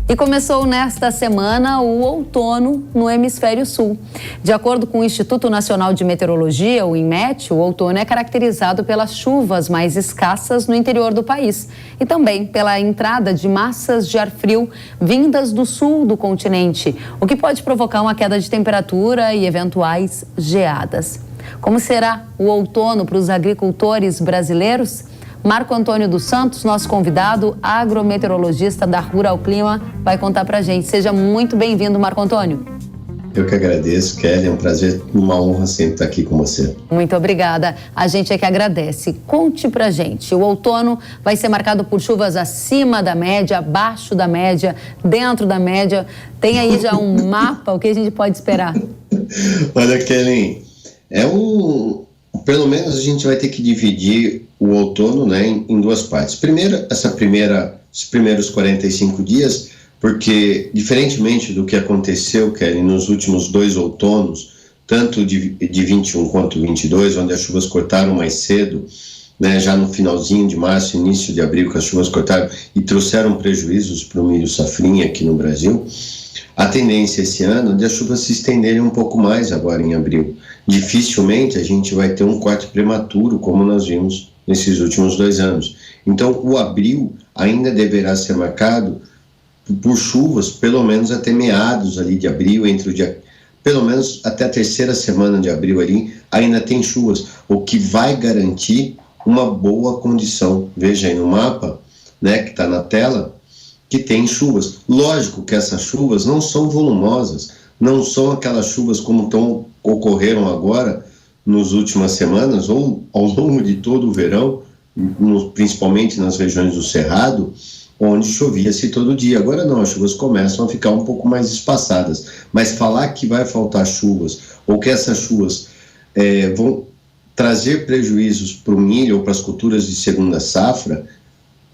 E começou nesta semana o outono no Hemisfério Sul. De acordo com o Instituto Nacional de Meteorologia, o INMET, o outono é caracterizado pelas chuvas mais escassas no interior do país e também pela entrada de massas de ar frio vindas do sul do continente, o que pode provocar uma queda de temperatura e eventuais geadas. Como será o outono para os agricultores brasileiros? Marco Antônio dos Santos, nosso convidado, agrometeorologista da Rural Clima, vai contar pra gente. Seja muito bem-vindo, Marco Antônio. Eu que agradeço, Kelly, é um prazer, uma honra sempre estar aqui com você. Muito obrigada, a gente é que agradece. Conte pra gente, o outono vai ser marcado por chuvas acima da média, abaixo da média, dentro da média. Tem aí já um mapa, o que a gente pode esperar? Olha, Kelly, pelo menos a gente vai ter que dividir o outono, né, em duas partes. Primeiro, os primeiros 45 dias, porque diferentemente do que aconteceu, Kelly, nos últimos dois outonos, tanto de 21 quanto 22, onde as chuvas cortaram mais cedo, né, já no finalzinho de março, início de abril, que as chuvas cortaram e trouxeram prejuízos para o milho safrinha aqui no Brasil, a tendência esse ano é de as chuvas se estenderem um pouco mais agora em abril. Dificilmente a gente vai ter um corte prematuro, como nós vimos nesses últimos 2 anos. Então, o abril ainda deverá ser marcado por chuvas, pelo menos até meados ali de abril, pelo menos até a terceira semana de abril ali, ainda tem chuvas, o que vai garantir uma boa condição. Veja aí no mapa, né, que está na tela, que tem chuvas. Lógico que essas chuvas não são volumosas, não são aquelas chuvas como ocorreram agora nas últimas semanas ou ao longo de todo o verão, principalmente nas regiões do Cerrado, onde chovia-se todo dia. Agora não, as chuvas começam a ficar um pouco mais espaçadas, mas falar que vai faltar chuvas ou que essas chuvas vão trazer prejuízos para o milho ou para as culturas de segunda safra,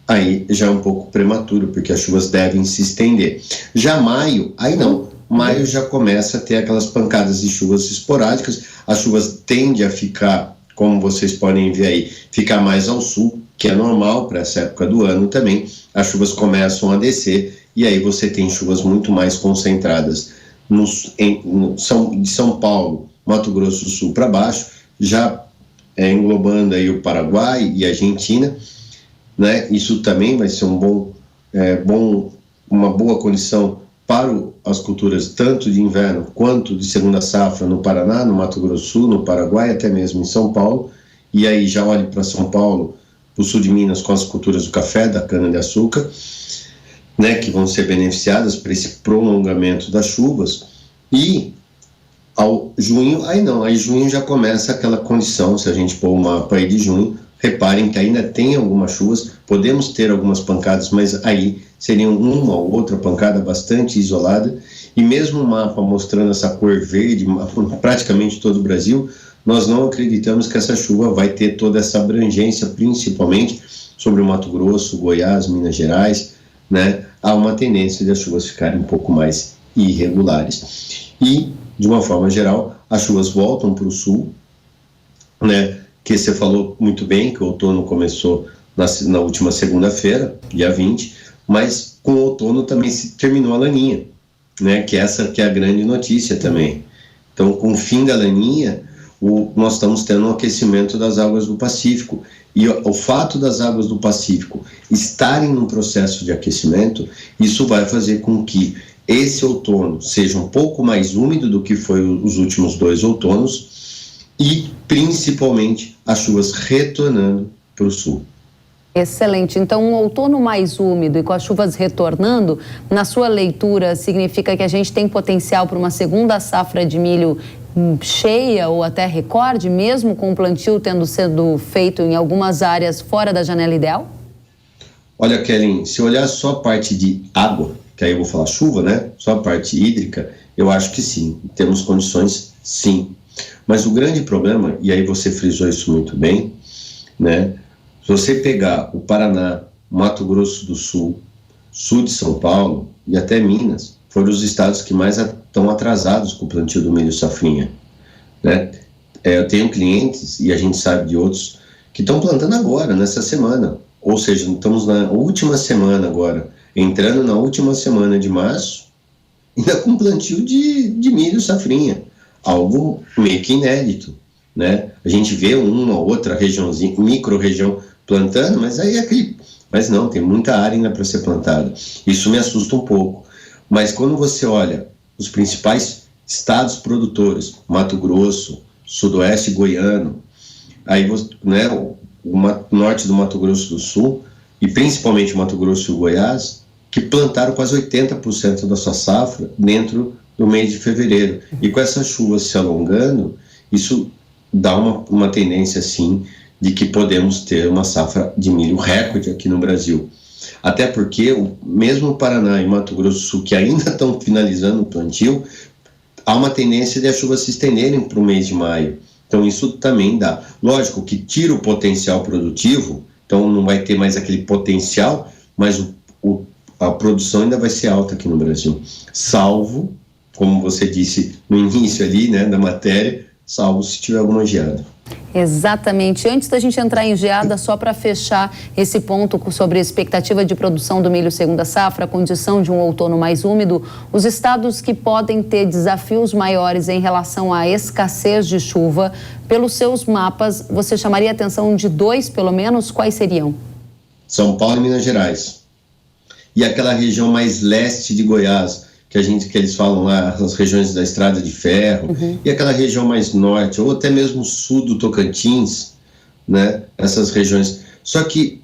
aí já é um pouco prematuro, porque as chuvas devem se estender. Já maio, aí não. Maio já começa a ter aquelas pancadas de chuvas esporádicas, as chuvas tendem a ficar, como vocês podem ver aí, ficar mais ao sul, que é normal para essa época do ano também, as chuvas começam a descer, e aí você tem chuvas muito mais concentradas de São Paulo, Mato Grosso do Sul para baixo, já englobando aí o Paraguai e a Argentina, né? Isso também vai ser uma boa condição para as culturas tanto de inverno quanto de segunda safra no Paraná, no Mato Grosso do Sul, no Paraguai, até mesmo em São Paulo. E aí já olhe para São Paulo, para o sul de Minas, com as culturas do café, da cana-de-açúcar, né, que vão ser beneficiadas por esse prolongamento das chuvas. E ao junho, aí junho já começa aquela condição, se a gente pôr o mapa aí de junho, reparem que ainda tem algumas chuvas, podemos ter algumas pancadas, mas aí seriam uma ou outra pancada bastante isolada, e mesmo o mapa mostrando essa cor verde, praticamente todo o Brasil, nós não acreditamos que essa chuva vai ter toda essa abrangência, principalmente sobre o Mato Grosso, Goiás, Minas Gerais, né? Há uma tendência de as chuvas ficarem um pouco mais irregulares. E, de uma forma geral, as chuvas voltam para o sul, né? Que você falou muito bem, que o outono começou na última segunda-feira, dia 20, mas com o outono também se terminou a laninha, né? Que essa que é a grande notícia também. Então, com o fim da laninha, nós estamos tendo um aquecimento das águas do Pacífico, e o fato das águas do Pacífico estarem num processo de aquecimento, isso vai fazer com que esse outono seja um pouco mais úmido do que foi os últimos 2 outonos, e principalmente as chuvas retornando para o sul. Excelente. Então, um outono mais úmido e com as chuvas retornando, na sua leitura, significa que a gente tem potencial para uma segunda safra de milho cheia ou até recorde, mesmo com o plantio tendo sido feito em algumas áreas fora da janela ideal? Olha, Kelly, se olhar só a parte de água, que aí eu vou falar chuva, né? Só a parte hídrica, eu acho que sim, temos condições, sim. Mas o grande problema, e aí você frisou isso muito bem, né? Se você pegar o Paraná, Mato Grosso do Sul, sul de São Paulo e até Minas, foram os estados que mais estão atrasados com o plantio do milho safrinha, né? Eu tenho clientes, e a gente sabe de outros, que estão plantando agora, nessa semana. Ou seja, estamos na última semana agora entrando na última semana de março, ainda com plantio de milho safrinha, algo meio que inédito, né? A gente vê uma ou outra regiãozinha, micro-região plantando, mas aí mas não, tem muita área ainda para ser plantada. Isso me assusta um pouco. Mas quando você olha os principais estados produtores, Mato Grosso, Sudoeste Goiano, aí né, o norte do Mato Grosso do Sul, e principalmente o Mato Grosso e o Goiás, que plantaram quase 80% da sua safra dentro do mês de fevereiro. E com essas chuvas se alongando, isso dá uma tendência, sim, de que podemos ter uma safra de milho recorde aqui no Brasil. Até porque, mesmo o Paraná e Mato Grosso do Sul, que ainda estão finalizando o plantio, há uma tendência de as chuvas se estenderem para o mês de maio. Então, isso também dá. Lógico que tira o potencial produtivo, então não vai ter mais aquele potencial, mas a produção ainda vai ser alta aqui no Brasil. Salvo, como você disse no início ali, né, da matéria, salvo se tiver alguma geada. Exatamente. Antes da gente entrar em geada, só para fechar esse ponto sobre a expectativa de produção do milho segunda safra, a condição de um outono mais úmido, os estados que podem ter desafios maiores em relação à escassez de chuva, pelos seus mapas, você chamaria a atenção de 2, pelo menos, quais seriam? São Paulo e Minas Gerais. E aquela região mais leste de Goiás, que eles falam lá, as regiões da Estrada de Ferro, e aquela região mais norte, ou até mesmo sul do Tocantins, né? Essas regiões. Só que,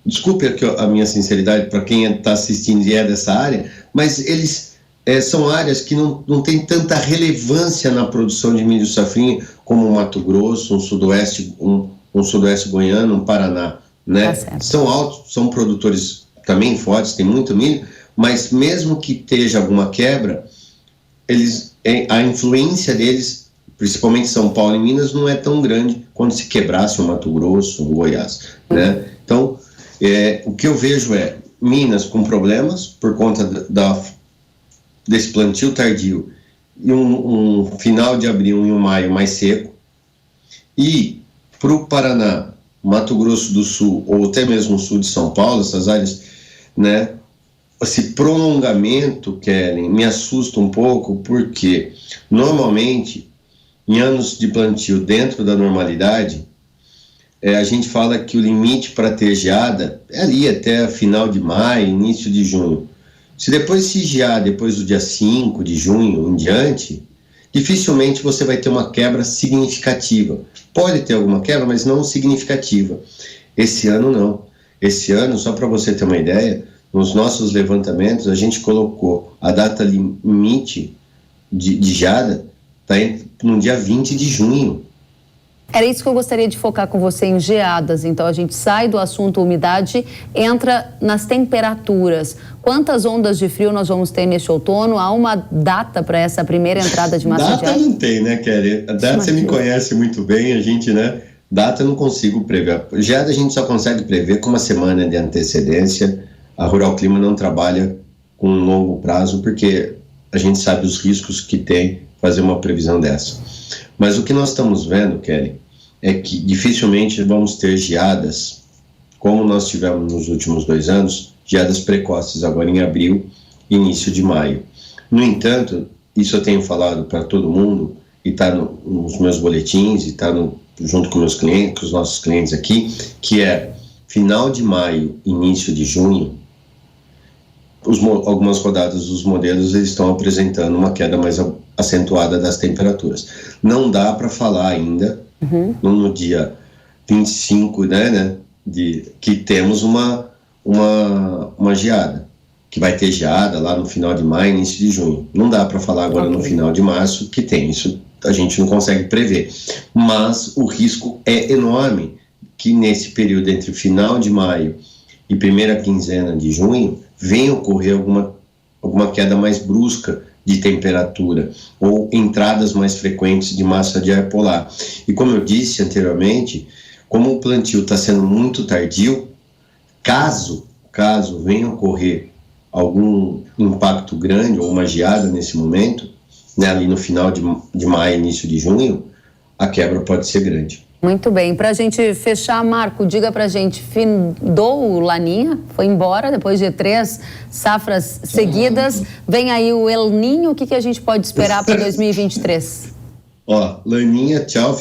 desculpe a minha sinceridade para quem está assistindo e é dessa área, mas eles são áreas que não tem tanta relevância na produção de milho safrinha como o Mato Grosso, um sudoeste goiano, um Paraná, né? São altos, são produtores também fortes, tem muito milho, mas mesmo que esteja alguma quebra, a influência deles, principalmente São Paulo e Minas, não é tão grande quando se quebrasse o Mato Grosso, o Goiás, né? Então, o que eu vejo é Minas com problemas por conta desse plantio tardio e um final de abril e um maio mais seco. E para o Paraná, Mato Grosso do Sul ou até mesmo o sul de São Paulo, essas áreas, né? Esse prolongamento, Kellen, me assusta um pouco, porque normalmente em anos de plantio dentro da normalidade, a gente fala que o limite para ter geada é ali até final de maio, início de junho. Se depois se gear depois do dia 5 de junho em diante, dificilmente você vai ter uma quebra significativa. Pode ter alguma quebra, mas não significativa. Esse ano não. Esse ano, só para você ter uma ideia, nos nossos levantamentos a gente colocou a data limite de geada no dia 20 de junho. Era isso que eu gostaria de focar com você, em geadas. Então a gente sai do assunto umidade, entra nas temperaturas. Quantas ondas de frio nós vamos ter neste outono? Há uma data para essa primeira entrada de massa de ar? Data não tem, né, Kelly? A data você me conhece muito bem, a gente, né? Data eu não consigo prever. Geada a gente só consegue prever com uma semana de antecedência. A Rural Clima não trabalha com um longo prazo, porque a gente sabe os riscos que tem fazer uma previsão dessa. Mas o que nós estamos vendo, Kelly, é que dificilmente vamos ter geadas, como nós tivemos nos últimos 2 anos, geadas precoces, agora em abril, início de maio. No entanto, isso eu tenho falado para todo mundo, e está nos meus boletins, e está junto com meus clientes, com os nossos clientes aqui, que é final de maio, início de junho, algumas rodadas dos modelos eles estão apresentando uma queda mais acentuada das temperaturas. Não dá para falar ainda, no dia 25, né, que temos uma geada, que vai ter geada lá no final de maio, início de junho. Não dá para falar agora no final de março que tem, isso a gente não consegue prever. Mas o risco é enorme que nesse período entre final de maio e primeira quinzena de junho venha ocorrer alguma queda mais brusca de temperatura ou entradas mais frequentes de massa de ar polar. E como eu disse anteriormente, como o plantio está sendo muito tardio, caso venha ocorrer algum impacto grande ou uma geada nesse momento, né, ali no final de maio, início de junho, a quebra pode ser grande. Muito bem. Para a gente fechar, Marco, diga para a gente, findou o Laninha, foi embora depois de 3 safras seguidas. Vem aí o El Niño, o que a gente pode esperar para 2023? Laninha, tchau,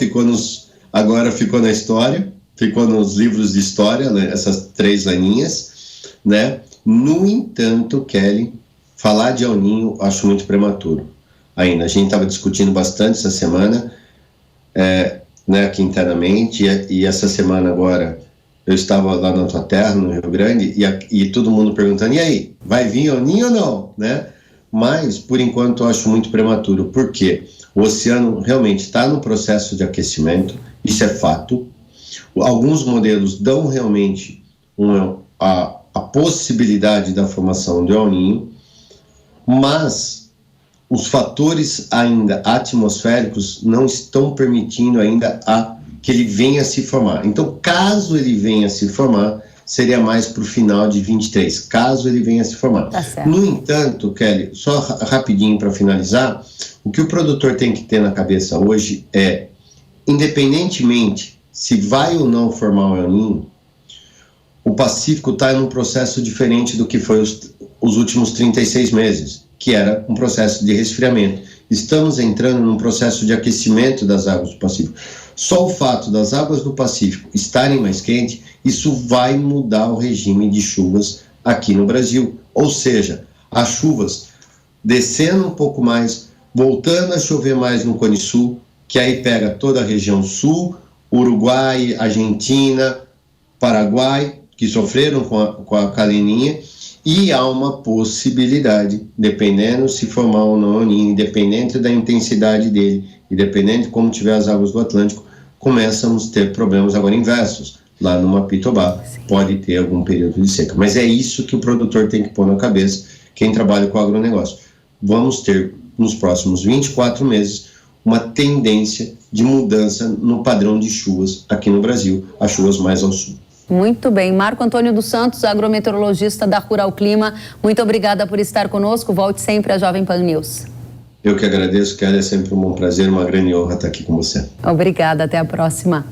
agora ficou na história, ficou nos livros de história, né, essas 3 laninhas, né? No entanto, Kelly, falar de El Niño acho muito prematuro ainda. A gente estava discutindo bastante essa semana, né, aqui internamente, e essa semana agora eu estava lá na tua terra, no Rio Grande, e todo mundo perguntando, e aí, vai vir El Niño ou não, né? Mas, por enquanto, eu acho muito prematuro, porque o oceano realmente está no processo de aquecimento, isso é fato. Alguns modelos dão realmente a possibilidade da formação de El Niño, mas os fatores ainda atmosféricos não estão permitindo ainda que ele venha a se formar. Então, caso ele venha a se formar, seria mais para o final de 23, caso ele venha a se formar. Tá certo. No entanto, Kelly, só rapidinho para finalizar, o que o produtor tem que ter na cabeça hoje é, independentemente se vai ou não formar o El Niño, o Pacífico está em um processo diferente do que foi os últimos 36 meses, que era um processo de resfriamento. Estamos entrando num processo de aquecimento das águas do Pacífico. Só o fato das águas do Pacífico estarem mais quentes, isso vai mudar o regime de chuvas aqui no Brasil. Ou seja, as chuvas descendo um pouco mais, voltando a chover mais no Cone Sul, que aí pega toda a região sul, Uruguai, Argentina, Paraguai, que sofreram com a Laninha, e há uma possibilidade, dependendo se formar ou não, independente da intensidade dele, e dependendo de como tiver as águas do Atlântico, começamos a ter problemas agora inversos. Lá no Mapitobá pode ter algum período de seca. Mas é isso que o produtor tem que pôr na cabeça, quem trabalha com agronegócio. Vamos ter, nos próximos 24 meses, uma tendência de mudança no padrão de chuvas aqui no Brasil, as chuvas mais ao sul. Muito bem. Marco Antônio dos Santos, agrometeorologista da Rural Clima, muito obrigada por estar conosco. Volte sempre à Jovem Pan News. Eu que agradeço, Kelly, é sempre um bom prazer, uma grande honra estar aqui com você. Obrigada, até a próxima.